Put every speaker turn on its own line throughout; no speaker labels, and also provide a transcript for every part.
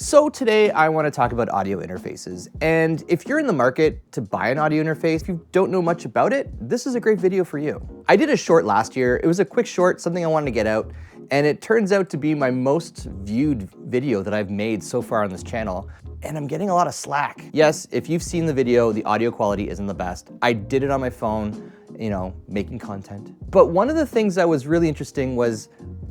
So today I want to talk about audio interfaces, and if you're in the market to buy an audio interface, if you don't know much about it, this is a great video for you. I did a short last year. It was a quick short, something I wanted to get out, and it turns out to be my most viewed video that I've made so far on this channel, and I'm getting a lot of slack. Yes, if you've seen the video, the audio quality isn't the best. I did it on my phone, making content. But one of the things that was really interesting was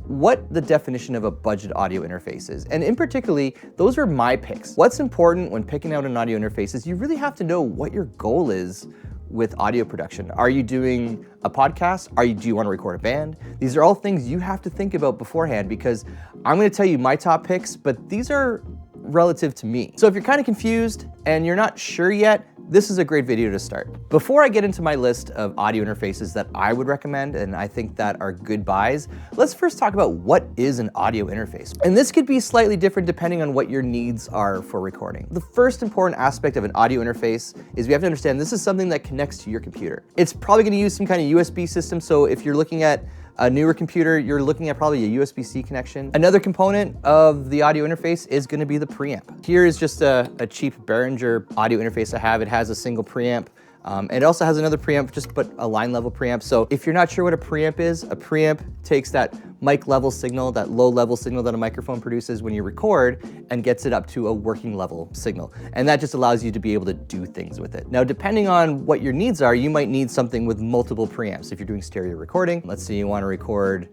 what the definition of a budget audio interface is. And in particularly, those were my picks. What's important when picking out an audio interface is you really have to know what your goal is with audio production. Are you doing a podcast? Do you want to record a band? These are all things you have to think about beforehand, because I'm going to tell you my top picks, but these are relative to me. So if you're kind of confused and you're not sure yet, this is a great video to start. Before I get into my list of audio interfaces that I would recommend and I think that are good buys, let's first talk about what is an audio interface. And this could be slightly different depending on what your needs are for recording. The first important aspect of an audio interface is we have to understand this is something that connects to your computer. It's probably going to use some kind of USB system, so if you're looking at a newer computer, you're looking at probably a USB-C connection. Another component of the audio interface is going to be the preamp. Here is just a cheap Behringer audio interface I have. It has a single preamp. And it also has another preamp, but a line level preamp. So if you're not sure what a preamp takes that mic level signal, that low level signal that a microphone produces when you record, and gets it up to a working level signal. And that just allows you to be able to do things with it. Now, depending on what your needs are, you might need something with multiple preamps. If you're doing stereo recording, let's say you want to record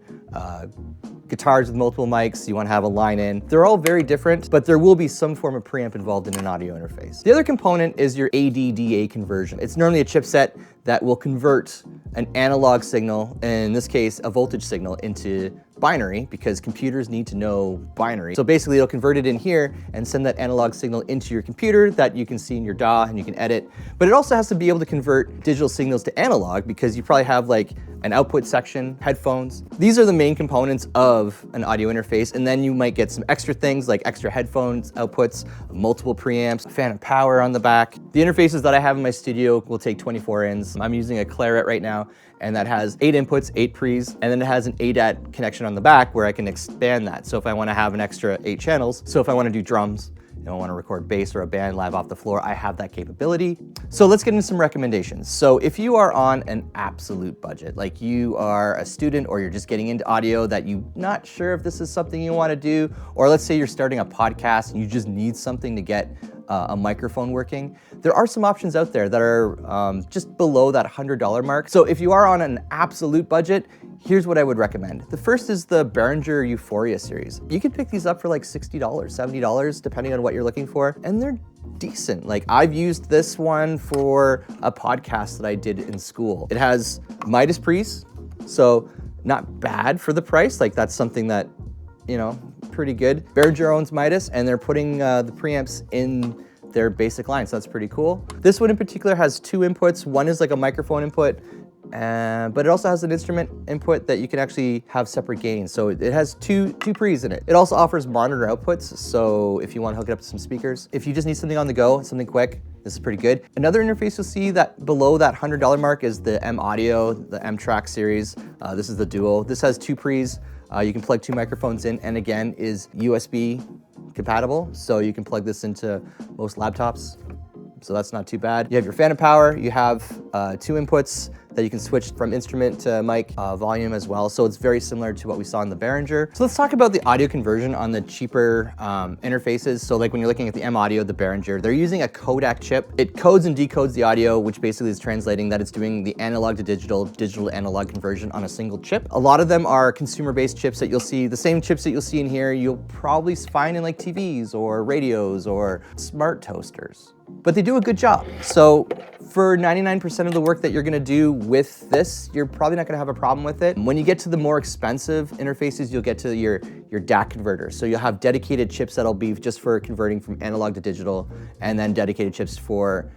guitars with multiple mics, you want to have a line in. They're all very different, but there will be some form of preamp involved in an audio interface. The other component is your ADDA conversion. It's normally a chipset that will convert an analog signal, in this case, a voltage signal, into binary, because computers need to know binary. So basically it'll convert it in here and send that analog signal into your computer that you can see in your DAW and you can edit. But it also has to be able to convert digital signals to analog, because you probably have like an output section, headphones. These are the main components of an audio interface, and then you might get some extra things like extra headphones, outputs, multiple preamps, a phantom power on the back. The interfaces that I have in my studio will take 24 ins. I'm using a Claret right now, and that has 8 inputs, 8 pre's, and then it has an ADAT connection on the back where I can expand that. So if I want to have an extra 8 channels, so if I want to do drums, I want to record bass or a band live off the floor, I have that capability. So let's get into some recommendations. So if you are on an absolute budget, like you are a student or you're just getting into audio that you're not sure if this is something you want to do, or let's say you're starting a podcast and you just need something to get a microphone working, there are some options out there that are just below that $100 mark. So if you are on an absolute budget, here's what I would recommend. The first is the Behringer Euphoria series. You can pick these up for like $60, $70, depending on what you're looking for, and they're decent. Like, I've used this one for a podcast that I did in school. It has Midas pre's, so not bad for the price. Like, that's something that, pretty good. Behringer owns Midas, and they're putting the preamps in their basic line, so that's pretty cool. This one in particular has 2 inputs. One is like a microphone input, but it also has an instrument input that you can actually have separate gains. So it has two pre's in it. It also offers monitor outputs, so if you want to hook it up to some speakers. If you just need something on the go, something quick, this is pretty good. Another interface you'll see that below that $100 mark is the M-Audio, the M-Track series. This is the Duo. This has 2 pre's. You can plug 2 microphones in, and again is USB compatible, so you can plug this into most laptops. So that's not too bad. You have your phantom power, you have 2 inputs that you can switch from instrument to mic volume as well. So it's very similar to what we saw in the Behringer. So let's talk about the audio conversion on the cheaper interfaces. So like when you're looking at the M-Audio, the Behringer, they're using a codec chip. It codes and decodes the audio, which basically is translating that it's doing the analog to digital, digital to analog conversion on a single chip. A lot of them are consumer-based chips that you'll see, the same chips that you'll see in here, you'll probably find in like TVs or radios or smart toasters. But they do a good job. So for 99% of the work that you're gonna do with this, you're probably not gonna have a problem with it. When you get to the more expensive interfaces, you'll get to your DAC converter. So you'll have dedicated chips that'll be just for converting from analog to digital, and then dedicated chips for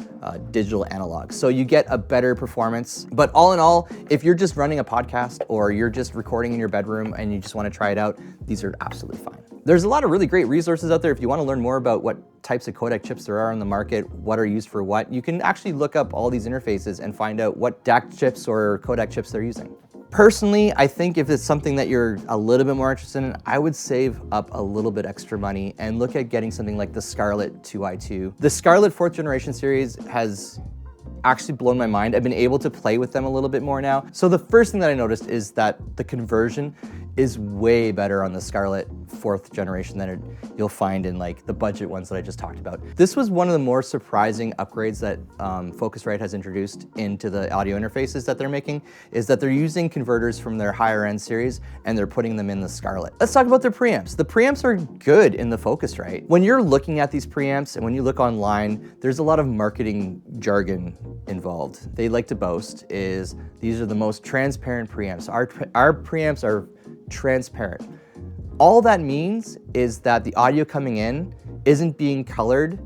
digital analog. So you get a better performance. But all in all, if you're just running a podcast or you're just recording in your bedroom and you just wanna try it out, these are absolutely fine. There's a lot of really great resources out there if you want to learn more about what types of codec chips there are on the market, what are used for what. You can actually look up all these interfaces and find out what DAC chips or codec chips they're using. Personally, I think if it's something that you're a little bit more interested in, I would save up a little bit extra money and look at getting something like the Scarlett 2i2. The Scarlett 4th generation series has actually blown my mind. I've been able to play with them a little bit more now. So the first thing that I noticed is that the conversion is way better on the Scarlett 4th generation than you'll find in like the budget ones that I just talked about. This was one of the more surprising upgrades that Focusrite has introduced into the audio interfaces that they're making, is that they're using converters from their higher end series and they're putting them in the Scarlett. Let's talk about their preamps. The preamps are good in the Focusrite. When you're looking at these preamps and when you look online, there's a lot of marketing jargon involved. They like to boast is these are the most transparent preamps. Our preamps are transparent. All that means is that the audio coming in isn't being colored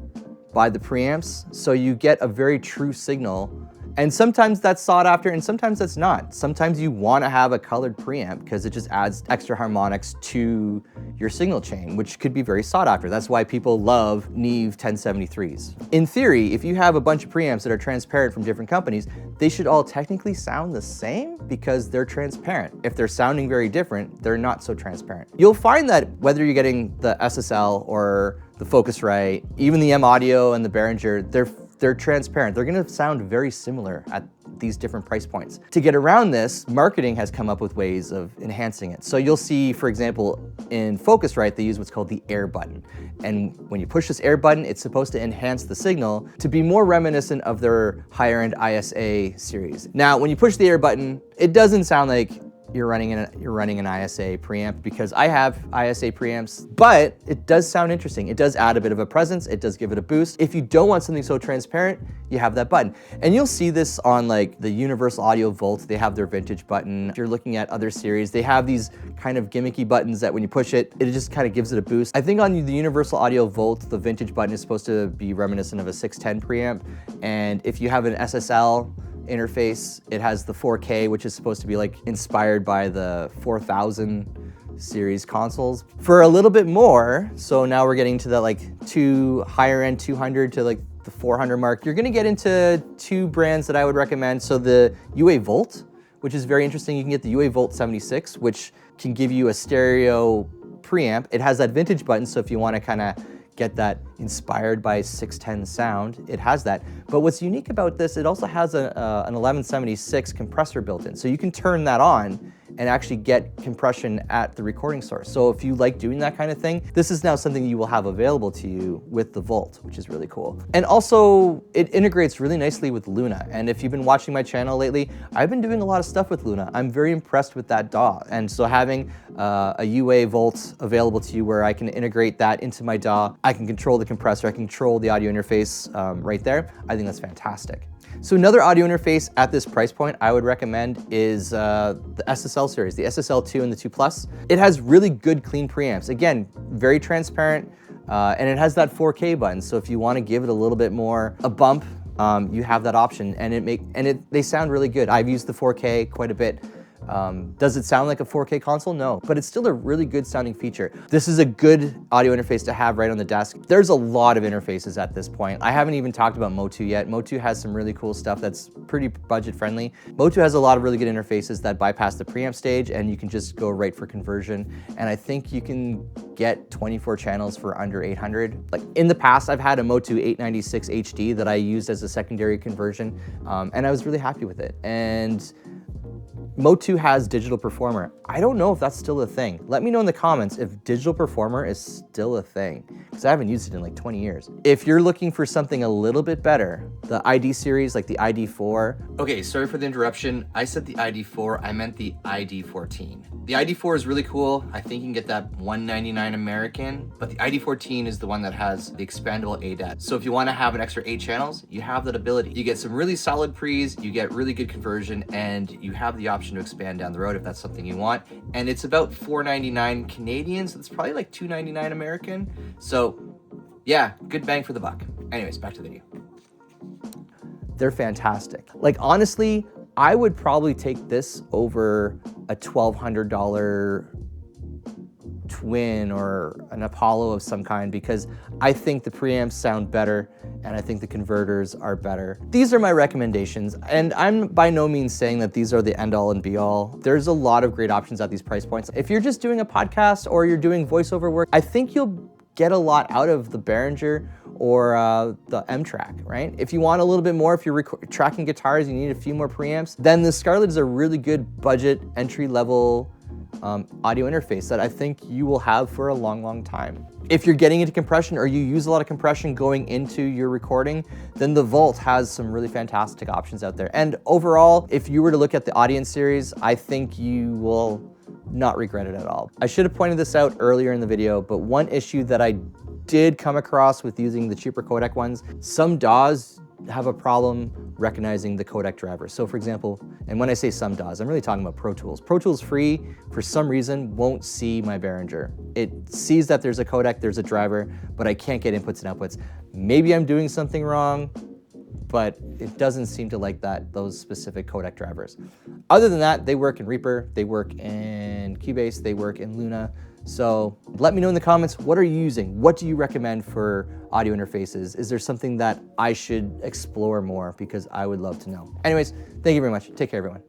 by the preamps, so you get a very true signal. And sometimes that's sought after and sometimes that's not. Sometimes you want to have a colored preamp because it just adds extra harmonics to your signal chain, which could be very sought after. That's why people love Neve 1073s. In theory, if you have a bunch of preamps that are transparent from different companies, they should all technically sound the same because they're transparent. If they're sounding very different, they're not so transparent. You'll find that whether you're getting the SSL or the Focusrite, even the M-Audio and the Behringer, they're transparent. They're gonna sound very similar at these different price points. To get around this, marketing has come up with ways of enhancing it. So you'll see, for example, in Focusrite, they use what's called the air button. And when you push this air button, it's supposed to enhance the signal to be more reminiscent of their higher end ISA series. Now, when you push the air button, it doesn't sound like you're running an ISA preamp, because I have ISA preamps, but it does sound interesting. It does add a bit of a presence. It does give it a boost. If you don't want something so transparent, you have that button. And you'll see this on like the Universal Audio Volt. They have their vintage button. If you're looking at other series, they have these kind of gimmicky buttons that when you push it, it just kind of gives it a boost. I think on the Universal Audio Volt, the vintage button is supposed to be reminiscent of a 610 preamp. And if you have an SSL interface, it has the 4K, which is supposed to be like inspired by the 4000 series consoles. For a little bit more, so now we're getting to the like higher end 200 to like the 400 mark, you're gonna get into two brands that I would recommend. So the UA Volt, which is very interesting. You can get the UA Volt 76, which can give you a stereo preamp. It has that vintage button, so if you wanna kinda get that inspired by 610 sound, it has that. But what's unique about this, it also has an 1176 compressor built in. So you can turn that on and actually get compression at the recording source. So if you like doing that kind of thing, this is now something you will have available to you with the Volt, which is really cool. And also, it integrates really nicely with Luna. And if you've been watching my channel lately, I've been doing a lot of stuff with Luna. I'm very impressed with that DAW. And so having a UA Volt available to you where I can integrate that into my DAW, I can control the compressor, I can control the audio interface right there, I think that's fantastic. So another audio interface at this price point I would recommend is the SSL series, the SSL2 and the 2 Plus. It has really good clean preamps. Again, very transparent, and it has that 4K button. So if you want to give it a little bit more a bump, you have that option, and they sound really good. I've used the 4K quite a bit. Does it sound like a 4K console? No, but it's still a really good sounding feature. This is a good audio interface to have right on the desk. There's a lot of interfaces at this point. I haven't even talked about MOTU yet. MOTU has some really cool stuff that's pretty budget friendly. MOTU has a lot of really good interfaces that bypass the preamp stage, and you can just go right for conversion. And I think you can get 24 channels for under 800. Like in the past, I've had a MOTU 896 HD that I used as a secondary conversion, and I was really happy with it. And MOTU has Digital Performer. I don't know if that's still a thing. Let me know in the comments if Digital Performer is still a thing, because I haven't used it in like 20 years. If you're looking for something a little bit better, the ID series, like the ID4. Okay, sorry for the interruption. I said the ID4, I meant the ID14. The ID4 is really cool. I think you can get that $199 American, but the ID14 is the one that has the expandable ADAT. So if you want to have an extra 8 channels, you have that ability. You get some really solid pre's, you get really good conversion, and you have the option to expand down the road if that's something you want. And it's about $499 Canadian, so it's probably like $299 American. So yeah, good bang for the buck. Anyways, back to the video. They're fantastic. Like honestly, I would probably take this over a $1,200 Twin or an Apollo of some kind, because I think the preamps sound better and I think the converters are better. These are my recommendations, and I'm by no means saying that these are the end all and be all. There's a lot of great options at these price points. If you're just doing a podcast or you're doing voiceover work, I think you'll get a lot out of the Behringer or the M-Track, right? If you want a little bit more, if you're tracking guitars, you need a few more preamps, then the Scarlett is a really good budget, entry-level audio interface that I think you will have for a long, long time. If you're getting into compression or you use a lot of compression going into your recording, then the Volt has some really fantastic options out there. And overall, if you were to look at the Audient series, I think you will not regret it at all. I should have pointed this out earlier in the video, but one issue that I did come across with using the cheaper codec ones, some DAWs have a problem recognizing the codec driver. So for example, and when I say some DAWs, I'm really talking about Pro Tools. Pro Tools Free, for some reason, won't see my Behringer. It sees that there's a codec, there's a driver, but I can't get inputs and outputs. Maybe I'm doing something wrong, but it doesn't seem to like those specific codec drivers. Other than that, they work in Reaper, they work in Cubase, they work in Luna. So let me know in the comments, what are you using? What do you recommend for audio interfaces? Is there something that I should explore more? Because I would love to know. Anyways, thank you very much. Take care, everyone.